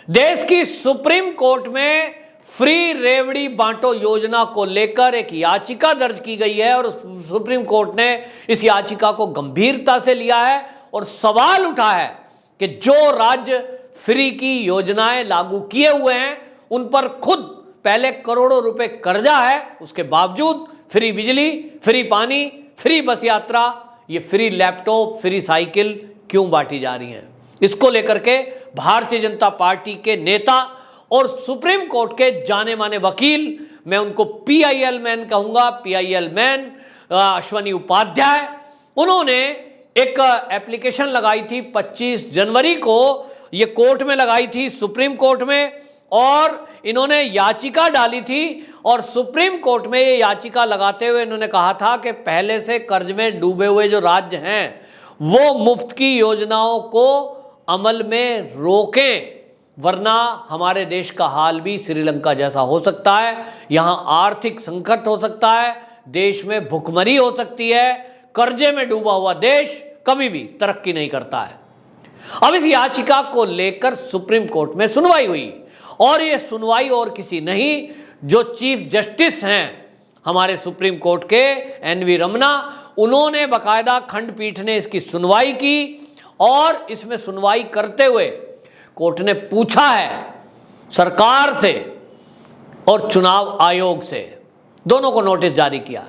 देश की supreme court में फ्री रेवड़ी बांटो योजना को लेकर एक याचिका दर्ज की गई है और सुप्रीम कोर्ट ने इस याचिका को गंभीरता से लिया है और सवाल उठा है कि जो राज्य फ्री की योजनाएं लागू किए हुए हैं उन पर खुद पहले करोड़ों रुपए कर्जा है, उसके बावजूद फ्री बिजली, फ्री पानी, फ्री बस यात्रा, ये फ्री लैपटॉप, फ्री साइकिल क्यों बांटी जा रही हैं। इसको लेकर के भारतीय जनता पार्टी के नेता और सुप्रीम कोर्ट के जाने माने वकील, मैं उनको पीआईएल मैन कहूंगा, पीआईएल मैन अश्वनी उपाध्याय, उन्होंने एक एप्लीकेशन लगाई थी 25 जनवरी को, ये कोर्ट में लगाई थी, सुप्रीम कोर्ट में, और इन्होंने याचिका डाली थी और सुप्रीम कोर्ट में ये याचिका लगाते हुए इन्होंने कहा था कि पहले से कर्ज में डूबे हुए जो राज्य हैं वो मुफ्त की योजनाओं को अमल में रोकें, वरना हमारे देश का हाल भी श्रीलंका जैसा हो सकता है। यहां आर्थिक संकट हो सकता है, देश में भुखमरी हो सकती है, कर्जे में डूबा हुआ देश कभी भी तरक्की नहीं करता है। अब इस याचिका को लेकर सुप्रीम कोर्ट में सुनवाई हुई और यह सुनवाई और किसी नहीं, जो चीफ जस्टिस हैं हमारे सुप्रीम कोर्ट के एनवी रमना, उन्होंने बाकायदा खंडपीठ ने इसकी सुनवाई की और इसमें सुनवाई करते हुए कोर्ट ने पूछा है सरकार से और चुनाव आयोग से, दोनों को नोटिस जारी किया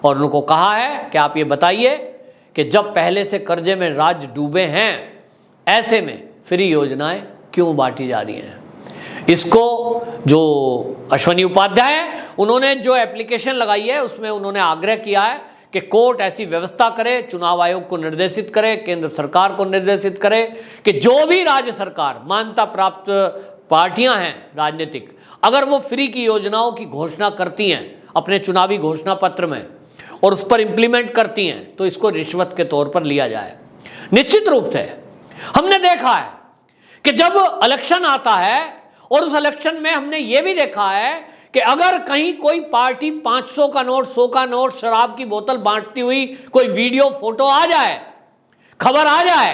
और उनको कहा है कि आप ये बताइए कि जब पहले से कर्जे में राज्य डूबे हैं, ऐसे में फ्री योजनाएं क्यों बांटी जा रही हैं। इसको जो अश्वनी उपाध्याय है, उन्होंने जो एप्लीकेशन लगाई है उसमें उन्होंने आग्रह किया है कि कोर्ट ऐसी व्यवस्था करे, चुनाव आयोग को निर्देशित करे, केंद्र सरकार को निर्देशित करे कि जो भी राज्य सरकार मान्यता प्राप्त पार्टियां हैं राजनीतिक, अगर वो फ्री की योजनाओं की घोषणा करती हैं अपने चुनावी घोषणा पत्र में और उस पर इंप्लीमेंट करती हैं तो इसको रिश्वत के तौर पर लिया जाए। निश्चित रूप से हमने देखा है कि जब इलेक्शन आता है और उस इलेक्शन में हमने ये भी देखा है कि अगर कहीं कोई पार्टी 500 का नोट, 100 का नोट, शराब की बोतल बांटती हुई कोई वीडियो फोटो आ जाए, खबर आ जाए,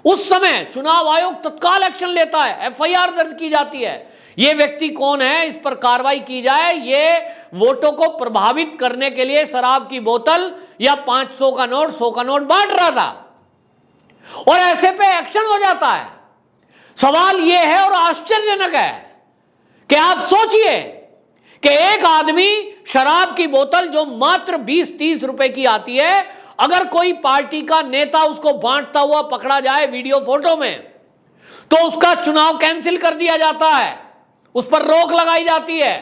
उस समय चुनाव आयोग तत्काल एक्शन लेता है, एफआईआर दर्ज की जाती है। ये व्यक्ति कौन है, इस पर कार्रवाई की जाए, ये वोटों को प्रभावित करने के लिए शराब की बोतल या 500 का नोट, 100 का नोट बांट रहा था, और ऐसे पे एक्शन हो जाता है। सवाल यह है और आश्चर्यजनक है कि आप सोचिए कि एक आदमी शराब की बोतल जो मात्र 20-30 रुपए की आती है, अगर कोई पार्टी का नेता उसको बांटता हुआ पकड़ा जाए वीडियो फोटो में, तो उसका चुनाव कैंसिल कर दिया जाता है, उस पर रोक लगाई जाती है,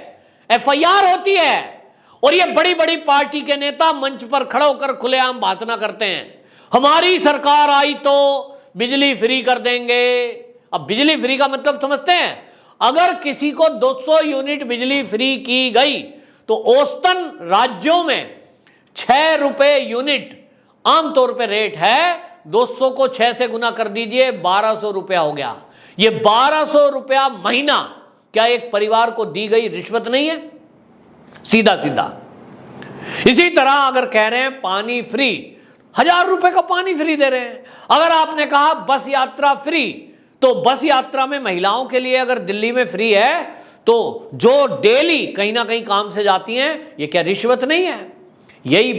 एफआईआर होती है, और ये बड़ी बड़ी पार्टी के नेता मंच पर खड़े होकर खुलेआम भाषण करते हैं, हमारी सरकार आई तो बिजली फ्री कर देंगे। अब बिजली फ्री का मतलब समझते हैं, अगर किसी को 200 यूनिट बिजली फ्री की गई तो औसतन राज्यों में 6 रुपए यूनिट आमतौर पे रेट है, 200 को 6 से गुना कर दीजिए, 1200 रुपया हो गया। ये 1200 रुपया महीना क्या एक परिवार को दी गई रिश्वत नहीं है? सीधा सीधा। इसी तरह अगर कह रहे हैं पानी फ्री, 1000 रुपए का पानी फ्री दे रहे हैं। अगर आपने कहा बस यात्रा फ्री, तो बस यात्रा में महिलाओं के लिए अगर दिल्ली में फ्री है तो जो डेली कहीं ना कहीं काम से जाती हैं, ये क्या रिश्वत नहीं है? यही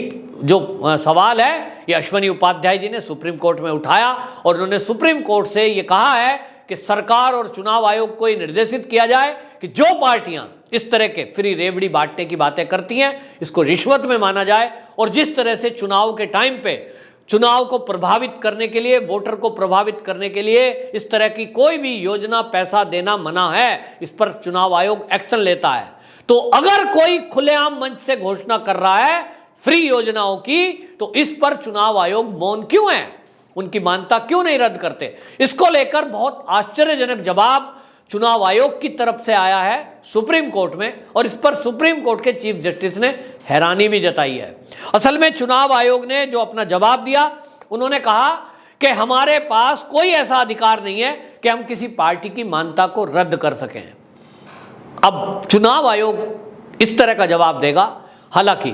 जो सवाल है ये अश्वनी उपाध्याय जी ने सुप्रीम कोर्ट में उठाया और उन्होंने सुप्रीम कोर्ट से ये कहा है कि सरकार और चुनाव आयोग को ये निर्देशित किया जाए कि जो पार्टियां इस तरह के फ्री रेवड़ी बांटने की बातें करती हैं, इसको रिश्वत में माना जाए, और जिस तरह से चुनाव के टाइम पे चुनाव को प्रभावित करने के लिए, वोटर को प्रभावित करने के लिए इस तरह की कोई भी योजना, पैसा देना मना है, इस पर चुनाव आयोग एक्शन लेता है। तो अगर कोई खुलेआम मंच से घोषणा कर रहा है फ्री योजनाओं की, तो इस पर चुनाव आयोग मौन क्यों है, उनकी मान्यता क्यों नहीं रद्द करते? इसको लेकर बहुत आश्चर्यजनक जवाब चुनाव आयोग की तरफ से आया है सुप्रीम कोर्ट में, और इस पर सुप्रीम कोर्ट के चीफ जस्टिस ने हैरानी भी जताई है। असल में चुनाव आयोग ने जो अपना जवाब दिया, उन्होंने कहा कि हमारे पास कोई ऐसा अधिकार नहीं है कि हम किसी पार्टी की मान्यता को रद्द कर सकें। अब चुनाव आयोग इस तरह का जवाब देगा। हालांकि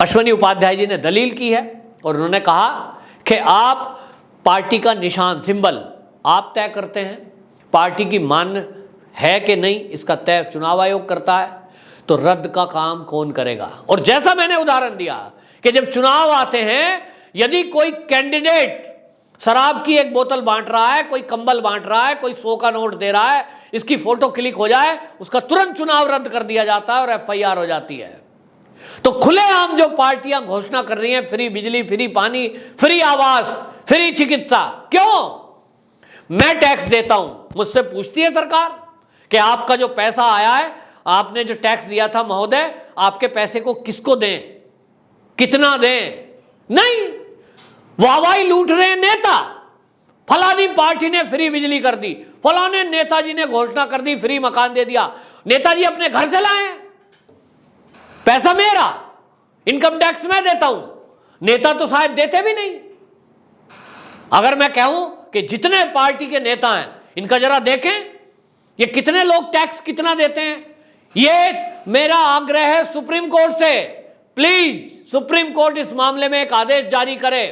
अश्वनी उपाध्याय जी ने दलील की है और उन्होंने कहा कि आप पार्टी का निशान, सिंबल आप तय करते हैं, पार्टी की मान है कि नहीं, इसका तय चुनाव आयोग करता है। तो रद्द का काम कौन करेगा? और जैसा मैंने उदाहरण दिया कि जब चुनाव आते हैं, यदि कोई कैंडिडेट शराब की एक बोतल बांट रहा है, कोई कंबल बांट रहा है, कोई 100 का नोट दे रहा है, इसकी फोटो क्लिक हो जाए, उसका तुरंत चुनाव रद्द कर दिया जाता है और एफआईआर हो जाती है। तो खुलेआम जो पार्टियां घोषणा कर रही हैं, फ्री बिजली, फ्री पानी, फ्री आवास, फ्री चिकित्सा, क्यों? मैं टैक्स देता हूं, मुझसे पूछती है सरकार कि आपका जो पैसा आया है, आपने जो टैक्स दिया था महोदय, आपके पैसे को किसको दें, कितना दें? नहीं, वाहवाही लूट रहे हैं नेता। फलानी पार्टी ने फ्री बिजली कर दी, फलाने नेताजी ने घोषणा कर दी फ्री मकान दे दिया। नेताजी अपने घर से लाए हैं, पैसा मेरा, इनकम टैक्स मैं देता हूं, नेता तो शायद देते भी नहीं। अगर मैं कहूं कि जितने पार्टी के नेता हैं इनका जरा देखें, ये कितने लोग टैक्स कितना देते हैं। ये मेरा आग्रह है सुप्रीम कोर्ट से, प्लीज सुप्रीम कोर्ट इस मामले में एक आदेश जारी करे,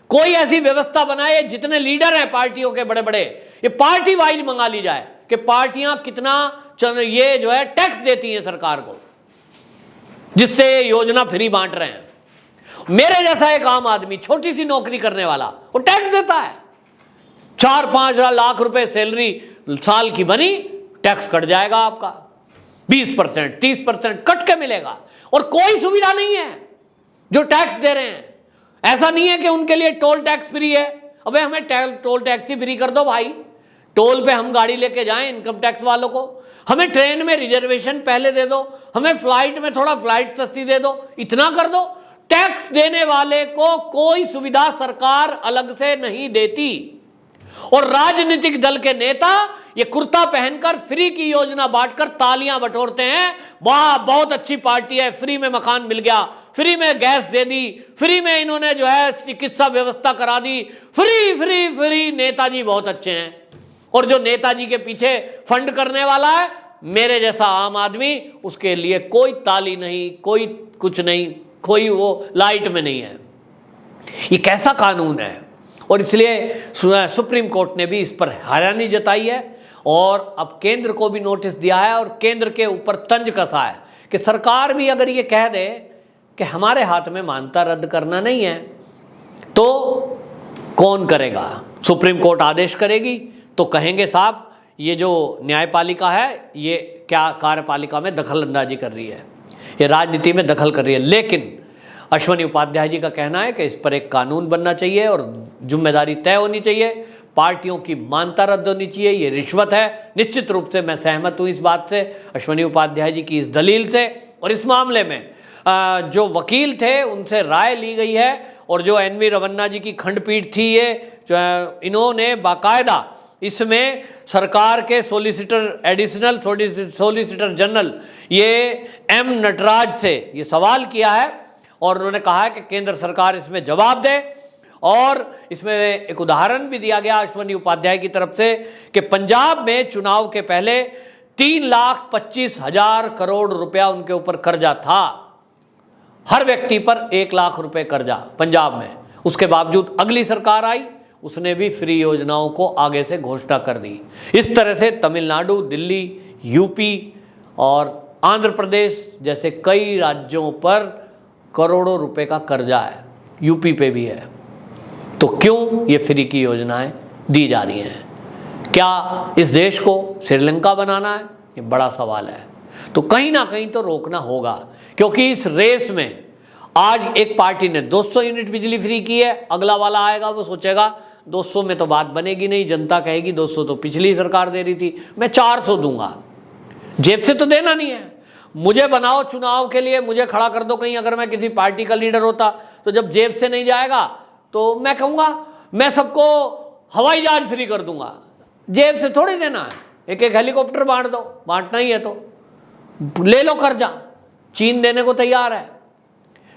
कोई ऐसी व्यवस्था बनाए, जितने लीडर हैं पार्टियों के बड़े बड़े, ये पार्टी वाइज मंगा ली जाए कि पार्टियां कितना ये जो है टैक्स देती हैं सरकार को, जिससे ये योजना फ्री बांट रहे हैं। मेरे जैसा एक आम आदमी, छोटी सी नौकरी करने वाला, वो टैक्स देता है। 4-5 लाख रुपए सैलरी साल की बनी, टैक्स कट जाएगा आपका 20%, 30% कट के मिलेगा, और कोई सुविधा नहीं है जो टैक्स दे रहे हैं। ऐसा नहीं है कि उनके लिए टोल टैक्स फ्री है। अबे हमें टोल टैक्स ही फ्री कर दो भाई, टोल पे हम गाड़ी लेके जाएं इनकम टैक्स वालों को, हमें ट्रेन में रिजर्वेशन पहले दे दो, हमें फ्लाइट में थोड़ा फ्लाइट सस्ती दे दो, इतना कर दो। टैक्स देने वाले को कोई सुविधा सरकार अलग से नहीं देती। और राजनीतिक दल के नेता ये कुर्ता पहनकर फ्री की योजना बांटकर तालियां बटोरते हैं, वाह बहुत अच्छी पार्टी है, फ्री में मकान मिल गया, फ्री में गैस दे दी, फ्री में इन्होंने जो है चिकित्सा व्यवस्था करा दी, फ्री फ्री फ्री, नेताजी बहुत अच्छे हैं। और जो नेताजी के पीछे फंड करने वाला है, मेरे जैसा आम आदमी, उसके लिए कोई ताली नहीं, कोई कुछ नहीं, कोई वो लाइट में नहीं है। ये कैसा कानून है? और इसलिए सुप्रीम कोर्ट ने भी इस पर हैरानी जताई है और अब केंद्र को भी नोटिस दिया है और केंद्र के ऊपर तंज कसा है कि सरकार भी अगर ये कह दे कि हमारे हाथ में मान्यता रद्द करना नहीं है, तो कौन करेगा? सुप्रीम कोर्ट आदेश करेगी तो कहेंगे साहब ये जो न्यायपालिका है ये क्या कार्यपालिका में दखल अंदाजी कर रही है, ये राजनीति में दखल कर रही है। लेकिन अश्वनी उपाध्याय जी का कहना है कि इस पर एक कानून बनना चाहिए और जिम्मेदारी तय होनी चाहिए, पार्टियों की मान्यता रद्द होनी चाहिए, ये रिश्वत है। निश्चित रूप से मैं सहमत हूँ इस बात से, अश्वनी उपाध्याय जी की इस दलील से। और इस मामले में जो वकील थे उनसे राय ली गई है और जो एनवी रमन्ना जी की खंडपीठ थी, ये इन्होंने बाकायदा इसमें सरकार के सोलिसिटर, एडिशनल सोलिसिटर जनरल ये एम नटराज से ये सवाल किया है और उन्होंने कहा है कि केंद्र सरकार इसमें जवाब दे। और इसमें एक उदाहरण भी दिया गया अश्वनी उपाध्याय की तरफ से कि पंजाब में चुनाव के पहले 3,25,000 करोड़ रुपया उनके ऊपर कर्जा था, हर व्यक्ति पर 1 लाख रुपए कर्जा पंजाब में। उसके बावजूद अगली सरकार आई, उसने भी फ्री योजनाओं को आगे से घोषणा कर दी। इस तरह से तमिलनाडु, दिल्ली, यूपी और आंध्र प्रदेश जैसे कई राज्यों पर करोड़ों रुपए का कर्जा है, यूपी पे भी है। तो क्यों ये फ्री की योजनाएं दी जा रही हैं? क्या इस देश को श्रीलंका बनाना है? ये बड़ा सवाल है। तो कहीं ना कहीं तो रोकना होगा, क्योंकि इस रेस में आज एक पार्टी ने 200 यूनिट बिजली फ्री की है, अगला वाला आएगा वो सोचेगा 200 में तो बात बनेगी नहीं, जनता कहेगी 200 तो पिछली सरकार दे रही थी, मैं 400 दूंगा। जेब से तो देना नहीं है, मुझे बनाओ चुनाव के लिए, मुझे खड़ा कर दो कहीं। अगर मैं किसी पार्टी का लीडर होता तो जब जेब से नहीं जाएगा तो मैं कहूँगा मैं सबको हवाई जहाज फ्री कर दूंगा, जेब से थोड़ी देना है। एक एक हेलीकॉप्टर बांट दो, बांटना ही है तो ले लो कर्जा, चीन देने को तैयार है।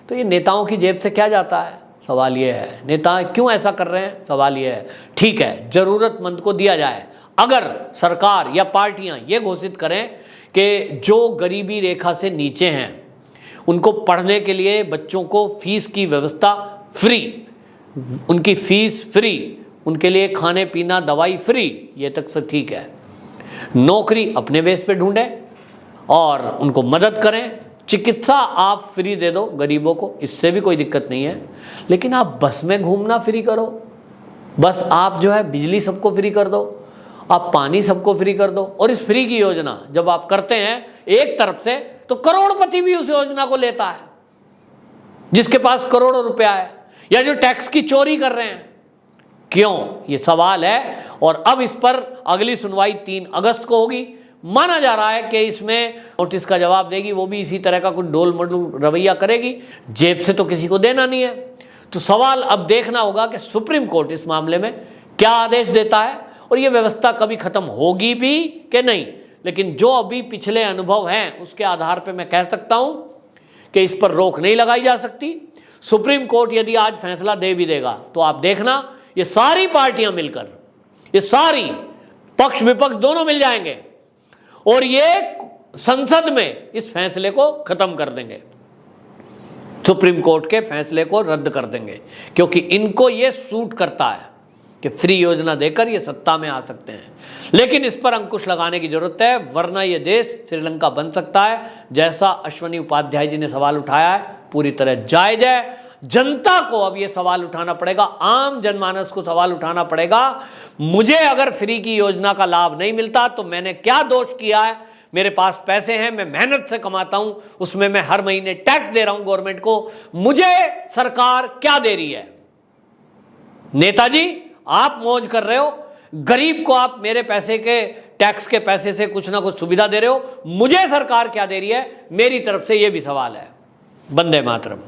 तो ये नेताओं की जेब से क्या जाता है? सवाल ये है, नेता क्यों ऐसा कर रहे हैं? सवाल ये है। ठीक है, जरूरतमंद को दिया जाए। अगर सरकार या पार्टियां ये घोषित करें कि जो गरीबी रेखा से नीचे हैं उनको पढ़ने के लिए बच्चों को फीस की व्यवस्था फ्री, उनकी फीस फ्री, उनके लिए खाने पीना दवाई फ्री, ये तक सब ठीक है। नौकरी अपने बेस पे ढूंढें और उनको मदद करें। चिकित्सा आप फ्री दे दो गरीबों को, इससे भी कोई दिक्कत नहीं है। लेकिन आप बस में घूमना फ्री करो, बस आप जो है बिजली सबको फ्री कर दो, आप पानी सबको फ्री कर दो। और इस फ्री की योजना जब आप करते हैं एक तरफ से, तो करोड़पति भी उस योजना को लेता है, जिसके पास करोड़ों रुपया है, या जो टैक्स की चोरी कर रहे हैं। क्यों, ये सवाल है। और अब इस पर अगली सुनवाई 3 अगस्त को होगी। माना जा रहा है कि इसमें नोटिस का जवाब देगी, वो भी इसी तरह का कुछ डोल मडोल रवैया करेगी, जेब से तो किसी को देना नहीं है। तो सवाल अब देखना होगा कि सुप्रीम कोर्ट इस मामले में क्या आदेश देता है, और ये व्यवस्था कभी खत्म होगी भी कि नहीं। लेकिन जो अभी पिछले अनुभव हैं उसके आधार पर मैं कह सकता हूं कि इस पर रोक नहीं लगाई जा सकती। सुप्रीम कोर्ट यदि आज फैसला दे भी देगा तो आप देखना, ये सारी पार्टियां मिलकर, ये सारी पक्ष विपक्ष दोनों मिल जाएंगे और ये संसद में इस फैसले को खत्म कर देंगे, सुप्रीम कोर्ट के फैसले को रद्द कर देंगे, क्योंकि इनको ये सूट करता है कि फ्री योजना देकर ये सत्ता में आ सकते हैं। लेकिन इस पर अंकुश लगाने की जरूरत है, वरना ये देश श्रीलंका बन सकता है, जैसा अश्वनी उपाध्याय जी ने सवाल उठाया है, पूरी तरह जायज है। जनता को अब ये सवाल उठाना पड़ेगा, आम जनमानस को सवाल उठाना पड़ेगा, मुझे अगर फ्री की योजना का लाभ नहीं मिलता तो मैंने क्या दोष किया है। मेरे पास पैसे हैं, मैं मेहनत से कमाता हूं, उसमें मैं हर महीने टैक्स दे रहा हूं गवर्नमेंट को, मुझे सरकार क्या दे रही है। नेताजी आप मौज कर रहे हो, गरीब को आप मेरे पैसे के टैक्स के पैसे से कुछ ना कुछ सुविधा दे रहे हो, मुझे सरकार क्या दे रही है, मेरी तरफ से यह भी सवाल है। वंदे मातरम।